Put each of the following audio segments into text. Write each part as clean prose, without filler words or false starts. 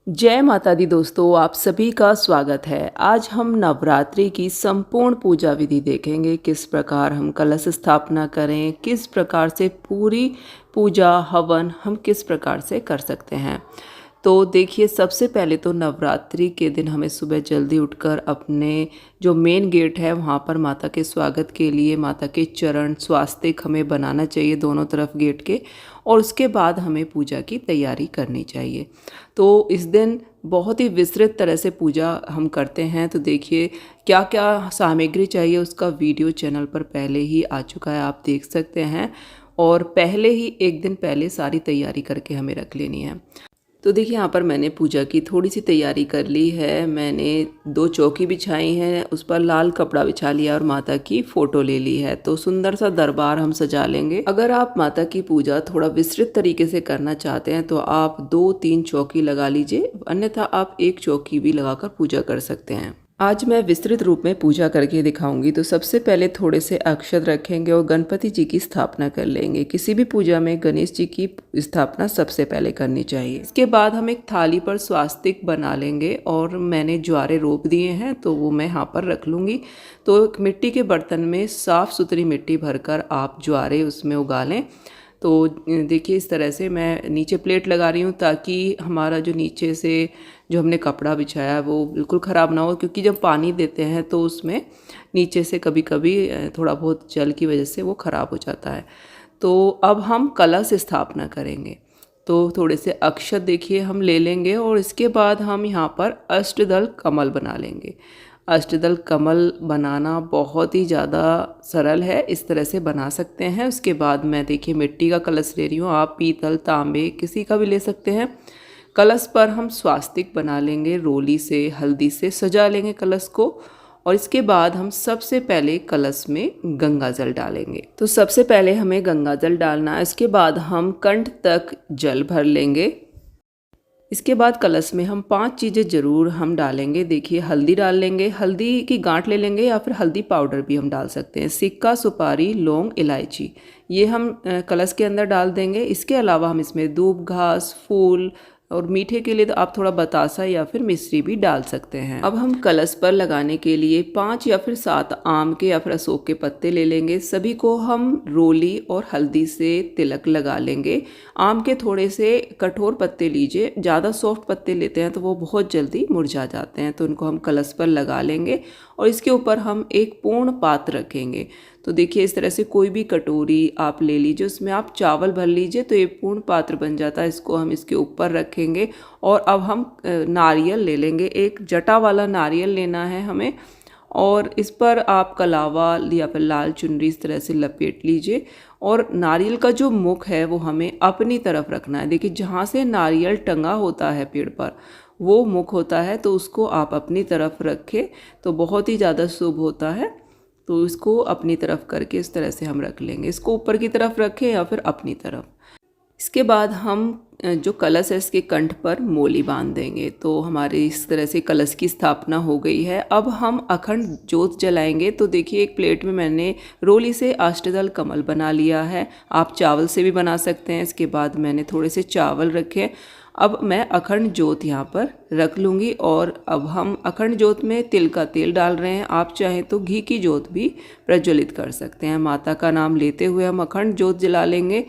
जय माता दी दोस्तों, आप सभी का स्वागत है। आज हम नवरात्रि की संपूर्ण पूजा विधि देखेंगे। किस प्रकार हम कलश स्थापना करें, किस प्रकार से पूरी पूजा हवन हम किस प्रकार से कर सकते हैं। तो देखिए, सबसे पहले तो नवरात्रि के दिन हमें सुबह जल्दी उठकर अपने जो मेन गेट है वहाँ पर माता के स्वागत के लिए माता के चरण स्वास्तिक हमें बनाना चाहिए दोनों तरफ गेट के, और उसके बाद हमें पूजा की तैयारी करनी चाहिए। तो इस दिन बहुत ही विस्तृत तरह से पूजा हम करते हैं। तो देखिए, क्या क्या सामग्री चाहिए उसका वीडियो चैनल पर पहले ही आ चुका है, आप देख सकते हैं। और पहले ही एक दिन पहले सारी तैयारी करके हमें रख लेनी है। तो देखिए, यहाँ पर मैंने पूजा की थोड़ी सी तैयारी कर ली है। मैंने 2 चौकी बिछाई हैं, उस पर लाल कपड़ा बिछा लिया और माता की फ़ोटो ले ली है। तो सुंदर सा दरबार हम सजा लेंगे। अगर आप माता की पूजा थोड़ा विस्तृत तरीके से करना चाहते हैं तो आप 2-3 चौकी लगा लीजिए, अन्यथा आप 1 चौकी भी लगाकर पूजा कर सकते हैं। आज मैं विस्तृत रूप में पूजा करके दिखाऊंगी। तो सबसे पहले थोड़े से अक्षत रखेंगे और गणपति जी की स्थापना कर लेंगे। किसी भी पूजा में गणेश जी की स्थापना सबसे पहले करनी चाहिए। इसके बाद हम एक थाली पर स्वास्तिक बना लेंगे और मैंने ज्वारे रोप दिए हैं तो वो मैं यहाँ पर रख लूँगी। तो एक मिट्टी के बर्तन में साफ़ सुथरी मिट्टी भरकर आप ज्वारे उसमें उगा लें। तो देखिए, इस तरह से मैं नीचे प्लेट लगा रही हूँ ताकि हमारा जो नीचे से जो हमने कपड़ा बिछाया है वो बिल्कुल ख़राब ना हो, क्योंकि जब पानी देते हैं तो उसमें नीचे से कभी कभी थोड़ा बहुत जल की वजह से वो ख़राब हो जाता है। तो अब हम कलश स्थापना करेंगे। तो थोड़े से अक्षत देखिए हम ले लेंगे और इसके बाद हम यहाँ पर अष्टदल कमल बना लेंगे। अष्टदल कमल बनाना बहुत ही ज़्यादा सरल है, इस तरह से बना सकते हैं। उसके बाद मैं देखिए मिट्टी का कलश ले रही हूँ, आप पीतल तांबे किसी का भी ले सकते हैं। कलश पर हम स्वास्तिक बना लेंगे, रोली से हल्दी से सजा लेंगे कलश को। और इसके बाद हम सबसे पहले कलश में गंगा जल डालेंगे। तो सबसे पहले हमें गंगा जल डालना है, इसके बाद हम कंठ तक जल भर लेंगे। इसके बाद कलश में हम 5 चीज़ें ज़रूर हम डालेंगे। देखिए, हल्दी डाल लेंगे, हल्दी की गांठ ले लेंगे या फिर हल्दी पाउडर भी हम डाल सकते हैं। सिक्का, सुपारी, लौंग, इलायची, ये हम कलश के अंदर डाल देंगे। इसके अलावा हम इसमें दूब घास, फूल और मीठे के लिए तो आप थोड़ा बतासा या फिर मिश्री भी डाल सकते हैं। अब हम कलश पर लगाने के लिए 5 या फिर 7 आम के या फिर अशोक के पत्ते ले लेंगे। सभी को हम रोली और हल्दी से तिलक लगा लेंगे। आम के थोड़े से कठोर पत्ते लीजिए, ज़्यादा सॉफ्ट पत्ते लेते हैं तो वो बहुत जल्दी मुरझा जाते हैं, तो उनको हम कलश पर लगा लेंगे। और इसके ऊपर हम एक पूर्ण पात्र रखेंगे। तो देखिए, इस तरह से कोई भी कटोरी आप ले लीजिए, उसमें आप चावल भर लीजिए तो ये पूर्ण पात्र बन जाता है। इसको हम इसके ऊपर रखेंगे। और अब हम नारियल ले लेंगे, एक जटा वाला नारियल लेना है हमें, और इस पर आप कलावा या फिर लाल चुनरी इस तरह से लपेट लीजिए। और नारियल का जो मुख है वो हमें अपनी तरफ रखना है। देखिए, जहाँ से नारियल टंगा होता है पेड़ पर वो मुख होता है, तो उसको आप अपनी तरफ रखें तो बहुत ही ज़्यादा शुभ होता है। तो इसको अपनी तरफ करके इस तरह से हम रख लेंगे। इसको ऊपर की तरफ रखें या फिर अपनी तरफ। इसके बाद हम जो कलश है इसके कंठ पर मोली बांध देंगे। तो हमारे इस तरह से कलश की स्थापना हो गई है। अब हम अखंड ज्योत जलाएंगे। तो देखिए, एक प्लेट में मैंने रोली से अष्टदल कमल बना लिया है, आप चावल से भी बना सकते हैं। इसके बाद मैंने थोड़े से चावल रखे। अब मैं अखंड ज्योत यहाँ पर रख लूँगी। और अब हम अखंड ज्योत में तिल का तेल डाल रहे हैं, आप चाहें तो घी की ज्योत भी प्रज्वलित कर सकते हैं। माता का नाम लेते हुए हम अखंड ज्योत जला लेंगे।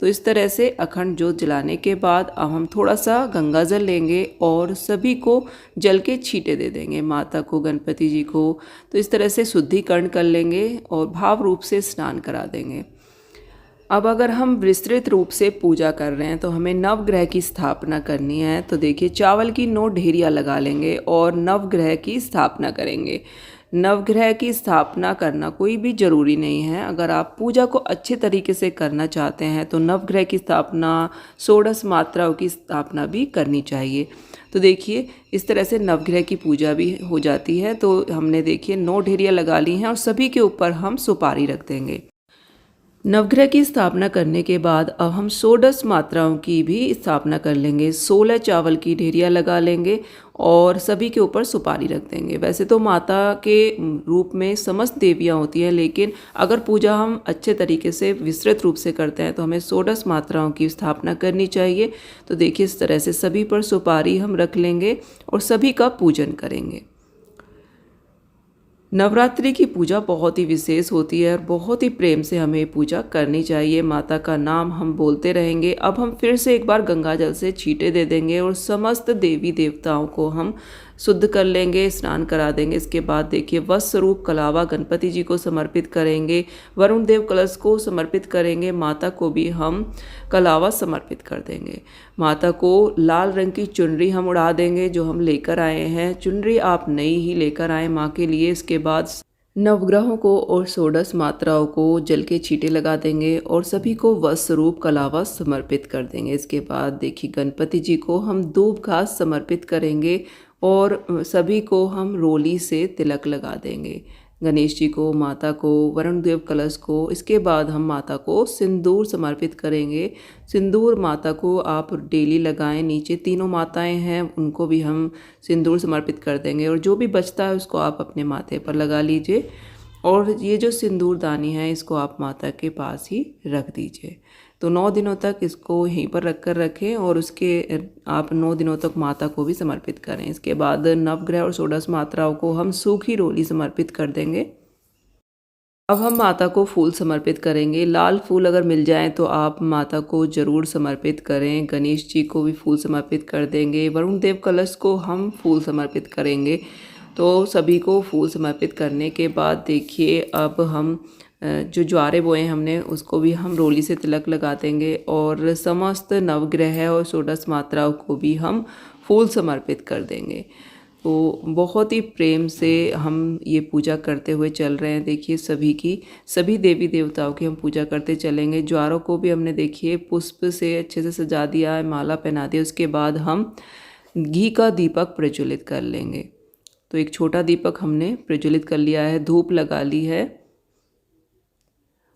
तो इस तरह से अखंड ज्योत जलाने के बाद अब हम थोड़ा सा गंगा जल लेंगे और सभी को जल के छींटे दे देंगे, माता को, गणपति जी को। तो इस तरह से शुद्धिकरण कर लेंगे और भाव रूप से स्नान करा देंगे। अब अगर हम विस्तृत रूप से पूजा कर रहे हैं तो हमें नवग्रह की स्थापना करनी है। तो देखिए, चावल की 9 ढेरियाँ लगा लेंगे और नवग्रह की स्थापना करेंगे। नवग्रह की स्थापना करना कोई भी ज़रूरी नहीं है। अगर आप पूजा को अच्छे तरीके से करना चाहते हैं तो नवग्रह की स्थापना, षोडश मात्राओं की स्थापना भी करनी चाहिए। तो देखिए, इस तरह से नवग्रह की पूजा भी हो जाती है। तो हमने देखिए 9 ढेरियाँ लगा ली हैं और सभी के ऊपर हम सुपारी रख देंगे। नवग्रह की स्थापना करने के बाद अब हम षोडश मात्राओं की भी स्थापना कर लेंगे। 16 चावल की ढेरियाँ लगा लेंगे और सभी के ऊपर सुपारी रख देंगे। वैसे तो माता के रूप में समस्त देवियाँ होती हैं, लेकिन अगर पूजा हम अच्छे तरीके से विस्तृत रूप से करते हैं तो हमें षोडश मात्राओं की स्थापना करनी चाहिए। तो देखिए, इस तरह से सभी पर सुपारी हम रख लेंगे और सभी का पूजन करेंगे। नवरात्रि की पूजा बहुत ही विशेष होती है और बहुत ही प्रेम से हमें पूजा करनी चाहिए। माता का नाम हम बोलते रहेंगे। अब हम फिर से एक बार गंगा जल से छींटे दे देंगे और समस्त देवी देवताओं को हम शुद्ध कर लेंगे, स्नान करा देंगे। इसके बाद देखिए, वस्त्र स्वरूप कलावा गणपति जी को समर्पित करेंगे, वरुण देव कलश को समर्पित करेंगे, माता को भी हम कलावा समर्पित कर देंगे। माता को लाल रंग की चुनरी हम उड़ा देंगे जो हम लेकर आए हैं। चुनरी आप नई ही लेकर आए माँ के लिए। इसके बाद नवग्रहों को और षोडश मात्राओं को जल के छींटे लगा देंगे और सभी को वस्त्र स्वरूप कलावा समर्पित कर देंगे। इसके बाद देखिए, गणपति जी को हम धूप घास समर्पित करेंगे और सभी को हम रोली से तिलक लगा देंगे। गणेश जी को, माता को, वरुण देव कलश को। इसके बाद हम माता को सिंदूर समर्पित करेंगे। सिंदूर माता को आप डेली लगाएं। नीचे तीनों माताएं हैं, उनको भी हम सिंदूर समर्पित कर देंगे और जो भी बचता है उसको आप अपने माथे पर लगा लीजिए। और ये जो सिंदूरदानी है इसको आप माता के पास ही रख दीजिए। तो 9 दिनों तक इसको यहीं पर रख कर रखें और उसके आप 9 दिनों तक माता को भी समर्पित करें। इसके बाद नवग्रह और षोडश मात्राओं को हम सूखी रोली समर्पित कर देंगे। अब हम माता को फूल समर्पित करेंगे। लाल फूल अगर मिल जाएं तो आप माता को ज़रूर समर्पित करें। गणेश जी को भी फूल समर्पित कर देंगे। वरुण देव कलश को हम फूल समर्पित करेंगे। तो सभी को फूल समर्पित करने के बाद देखिए, अब हम जो ज्वारे बोए हमने उसको भी हम रोली से तिलक लगा देंगे और समस्त नवग्रह और षोडश मात्राओं को भी हम फूल समर्पित कर देंगे। तो बहुत ही प्रेम से हम ये पूजा करते हुए चल रहे हैं। देखिए, सभी देवी देवताओं की हम पूजा करते चलेंगे। ज्वारों को भी हमने देखिए पुष्प से अच्छे से सजा दिया है, माला पहना दी। उसके बाद हम घी का दीपक प्रज्वलित कर लेंगे। तो एक छोटा दीपक हमने प्रज्वलित कर लिया है, धूप लगा ली है।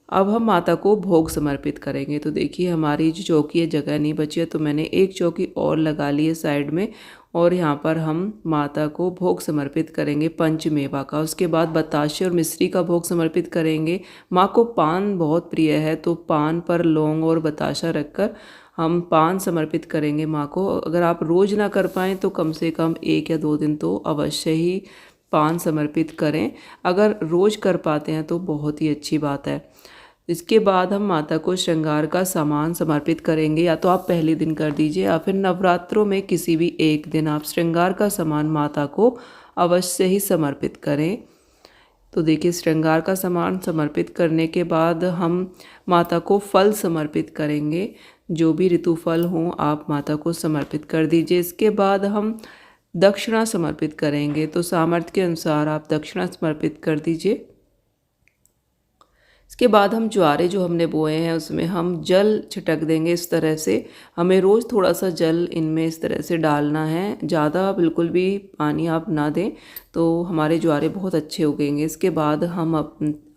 अब हम माता को भोग समर्पित करेंगे। तो देखिए, हमारी जो चौकी है जगह नहीं बची है, तो मैंने एक चौकी और लगा ली है साइड में और यहाँ पर हम माता को भोग समर्पित करेंगे पंचमेवा का। उसके बाद बताशे और मिश्री का भोग समर्पित करेंगे। माँ को पान बहुत प्रिय है, तो पान पर लौंग और बताशा रखकर हम पान समर्पित करेंगे माँ को। अगर आप रोज़ ना कर पाएँ तो कम से कम 1 या 2 दिन तो अवश्य ही पान समर्पित करें। अगर रोज़ कर पाते हैं तो बहुत ही अच्छी बात है। इसके बाद हम माता को श्रृंगार का सामान समर्पित करेंगे। या तो आप पहले दिन कर दीजिए या फिर नवरात्रों में किसी भी एक दिन आप श्रृंगार का सामान माता को अवश्य ही समर्पित करें। तो देखिए, श्रृंगार का सामान समर्पित करने के बाद हम माता को फल समर्पित करेंगे। जो भी ऋतु फल हों आप माता को समर्पित कर दीजिए। इसके बाद हम दक्षिणा समर्पित करेंगे। तो सामर्थ्य के अनुसार आप दक्षिणा समर्पित कर दीजिए। इसके बाद हम ज्वारे जो हमने बोए हैं उसमें हम जल छिटक देंगे। इस तरह से हमें रोज़ थोड़ा सा जल इनमें इस तरह से डालना है। ज़्यादा बिल्कुल भी पानी आप ना दें तो हमारे ज्वारे बहुत अच्छे उगेंगे। इसके बाद हम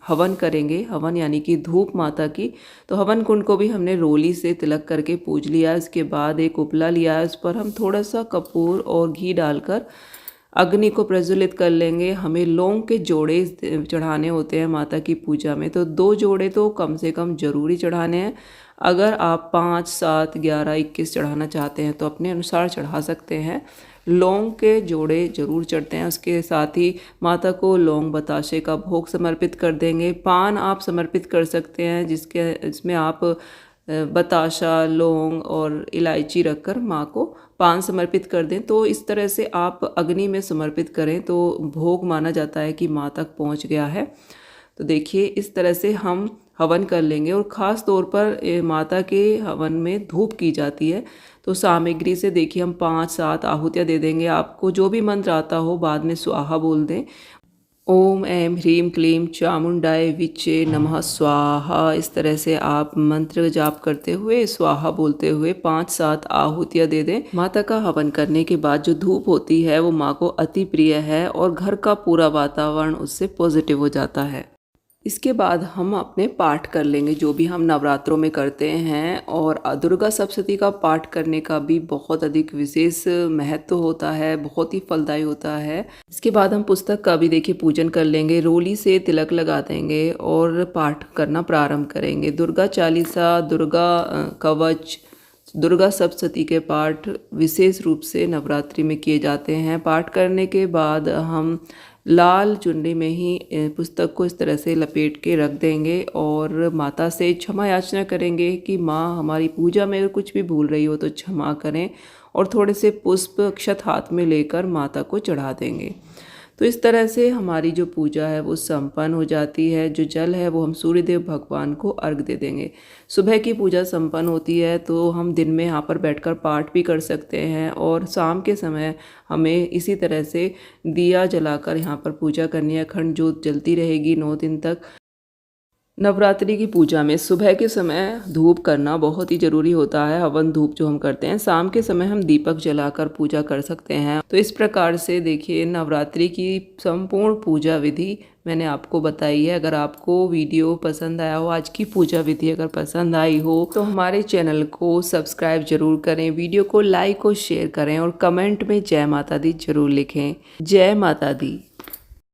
हवन करेंगे। हवन यानी कि धूप माता की। तो हवन कुंड को भी हमने रोली से तिलक करके पूज लिया। इसके बाद एक उपला लिया है, उस पर हम थोड़ा सा कपूर और घी डालकर अग्नि को प्रज्वलित कर लेंगे। हमें लौंग के जोड़े चढ़ाने होते हैं माता की पूजा में, तो 2 जोड़े तो कम से कम ज़रूरी चढ़ाने हैं। अगर आप 5, 7, 11, 21 चढ़ाना चाहते हैं तो अपने अनुसार चढ़ा सकते हैं। लौंग के जोड़े ज़रूर चढ़ते हैं। उसके साथ ही माता को लौंग बताशे का भोग समर्पित कर देंगे। पान आप समर्पित कर सकते हैं इसमें आप बताशा, लौंग और इलायची रखकर माँ को पान समर्पित कर दें। तो इस तरह से आप अग्नि में समर्पित करें तो भोग माना जाता है कि माँ तक पहुँच गया है। तो देखिए, इस तरह से हम हवन कर लेंगे। और ख़ास तौर पर माता के हवन में धूप की जाती है। तो सामग्री से देखिए हम 5-7 आहुतियाँ दे देंगे। आपको जो भी मंत्र आता हो बाद में स्वाहा बोल दें। ओम ऐं ह्रीं क्लीं चामुंडाय विचे नमः स्वाहा। इस तरह से आप मंत्र जाप करते हुए स्वाहा बोलते हुए 5-7 आहुतियाँ दे दें। माता का हवन करने के बाद जो धूप होती है वो माँ को अति प्रिय है और घर का पूरा वातावरण उससे पॉजिटिव हो जाता है। इसके बाद हम अपने पाठ कर लेंगे जो भी हम नवरात्रों में करते हैं। और दुर्गा सप्तशती का पाठ करने का भी बहुत अधिक विशेष महत्व होता है, बहुत ही फलदायी होता है। इसके बाद हम पुस्तक का भी देखिए पूजन कर लेंगे, रोली से तिलक लगा देंगे और पाठ करना प्रारंभ करेंगे। दुर्गा चालीसा, दुर्गा कवच, दुर्गा सप्तशती के पाठ विशेष रूप से नवरात्रि में किए जाते हैं। पाठ करने के बाद हम लाल चुन्नी में ही पुस्तक को इस तरह से लपेट के रख देंगे और माता से क्षमा याचना करेंगे कि माँ हमारी पूजा में कुछ भी भूल रही हो तो क्षमा करें, और थोड़े से पुष्प अक्षत हाथ में लेकर माता को चढ़ा देंगे। तो इस तरह से हमारी जो पूजा है वो संपन्न हो जाती है। जो जल है वो हम सूर्यदेव भगवान को अर्घ दे देंगे। सुबह की पूजा संपन्न होती है तो हम दिन में यहाँ पर बैठकर पाठ भी कर सकते हैं, और शाम के समय हमें इसी तरह से दिया जलाकर यहाँ पर पूजा करनी है। अखंड ज्योत जलती रहेगी 9 दिन तक। नवरात्रि की पूजा में सुबह के समय धूप करना बहुत ही ज़रूरी होता है, हवन धूप जो हम करते हैं। शाम के समय हम दीपक जलाकर पूजा कर सकते हैं। तो इस प्रकार से देखिए नवरात्रि की संपूर्ण पूजा विधि मैंने आपको बताई है। अगर आपको वीडियो पसंद आया हो, आज की पूजा विधि अगर पसंद आई हो तो हमारे चैनल को सब्सक्राइब जरूर करें, वीडियो को लाइक और शेयर करें, और कमेंट में जय माता दी जरूर लिखें। जय माता दी।